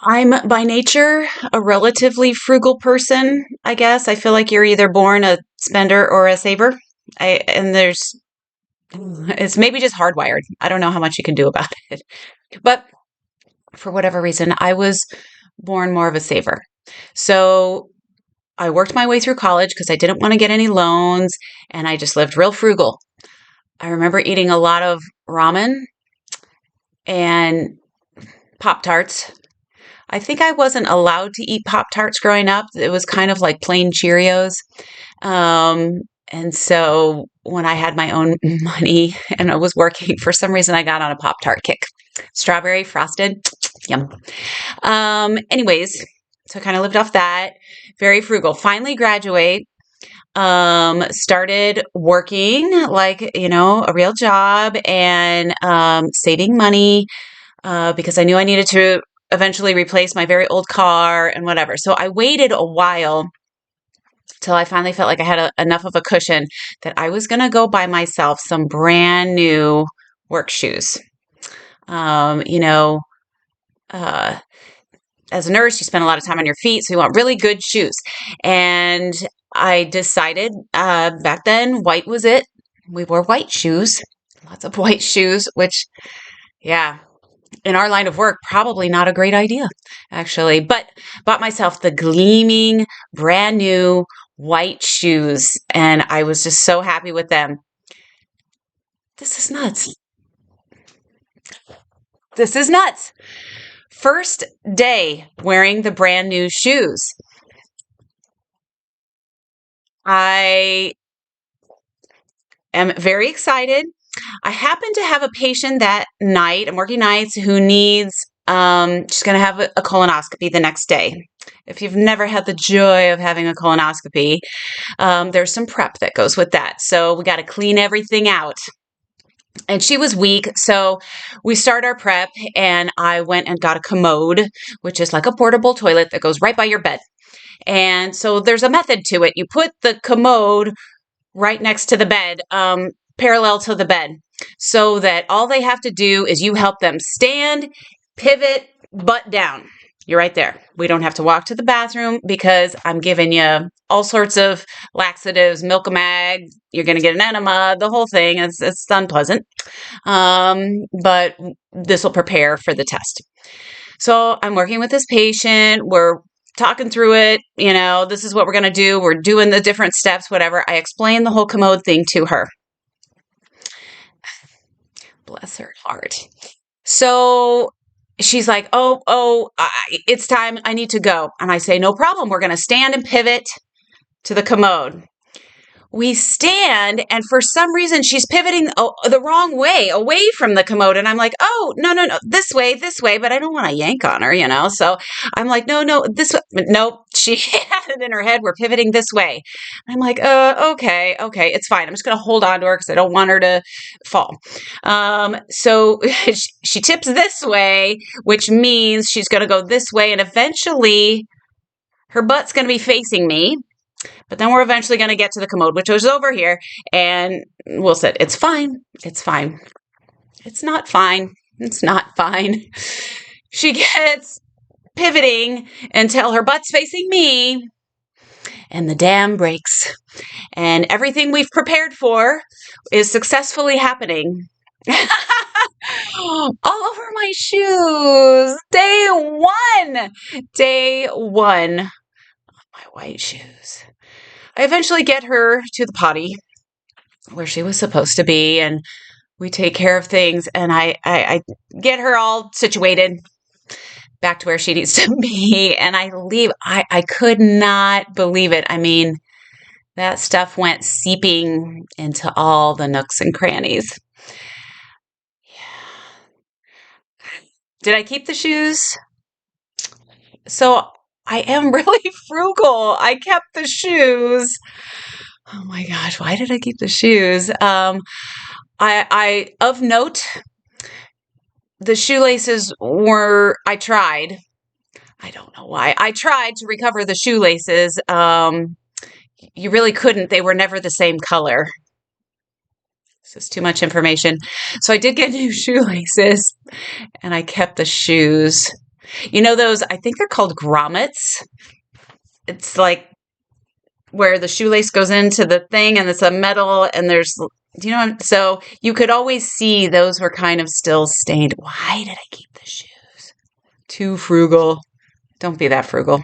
I'm by nature a relatively frugal person, I guess. I feel like you're either born a spender or a saver. And it's maybe just hardwired. I don't know how much you can do about it. But for whatever reason, I was born more of a saver. So I worked my way through college because I didn't want to get any loans and I just lived real frugal. I remember eating a lot of ramen and Pop Tarts. I think I wasn't allowed to eat Pop Tarts growing up. It was kind of like plain Cheerios. Um, and so when I had my own money and I was working, for some reason I got on a Pop Tart kick. Strawberry frosted, yum. Anyways, so I kind of lived off that. Very frugal. Finally graduate. Started working like, a real job and saving money because I knew I needed to eventually replace my very old car and whatever. So I waited a while till I finally felt like I had enough of a cushion that I was going to go buy myself some brand new work shoes. Um, you know, uh, as a nurse, you spend a lot of time on your feet, so you want really good shoes. And I decided back then, white was it. We wore white shoes, lots of white shoes, which, yeah, in our line of work, probably not a great idea, actually. But bought myself the gleaming, brand new white shoes, and I was just so happy with them. This is nuts. This is nuts. First day wearing the brand new shoes. I am very excited. I happen to have a patient that night, I'm working nights, who needs, she's going to have a colonoscopy the next day. If you've never had the joy of having a colonoscopy, there's some prep that goes with that. So we got to clean everything out. And she was weak, so we start our prep, and I went and got a commode, which is like a portable toilet that goes right by your bed. And so there's a method to it. You put the commode right next to the bed, parallel to the bed, so that all they have to do is you help them stand, pivot, butt down. You're right there. We don't have to walk to the bathroom because I'm giving you all sorts of laxatives, Milk-O-Mag. You're going to get an enema, the whole thing. It's unpleasant. But this will prepare for the test. So I'm working with this patient. We're talking through it. This is what we're going to do. We're doing the different steps, whatever. I explained the whole commode thing to her. Bless her heart. So she's like, it's time. I need to go. And I say, no problem. We're going to stand and pivot to the commode. We stand, and for some reason, she's pivoting the wrong way, away from the commode. And I'm like, oh, no, this way. But I don't want to yank on her. So I'm like, no, this way. Nope, she had it in her head. We're pivoting this way. I'm like, okay, it's fine. I'm just going to hold on to her because I don't want her to fall. So she tips this way, which means she's going to go this way, and eventually her butt's going to be facing me. But then we're eventually going to get to the commode, which was over here, and we'll sit. It's fine. It's fine. It's not fine. It's not fine. She gets pivoting until her butt's facing me, and the dam breaks. And everything we've prepared for is successfully happening. All over my shoes. Day one. My white shoes. I eventually get her to the potty where she was supposed to be, and we take care of things, and I get her all situated back to where she needs to be, and I leave. I could not believe it. I mean, that stuff went seeping into all the nooks and crannies. Did I keep the shoes? So I am really frugal. I kept the shoes. Oh my gosh, why did I keep the shoes? I of note, the shoelaces I tried. I don't know why. I tried to recover the shoelaces. You really couldn't. They were never the same color. This is too much information. So I did get new shoelaces, and I kept the shoes. You know those, I think they're called grommets. It's like where the shoelace goes into the thing and it's a metal and there's, do you know, so you could always see those were kind of still stained. Why did I keep the shoes? Too frugal. Don't be that frugal.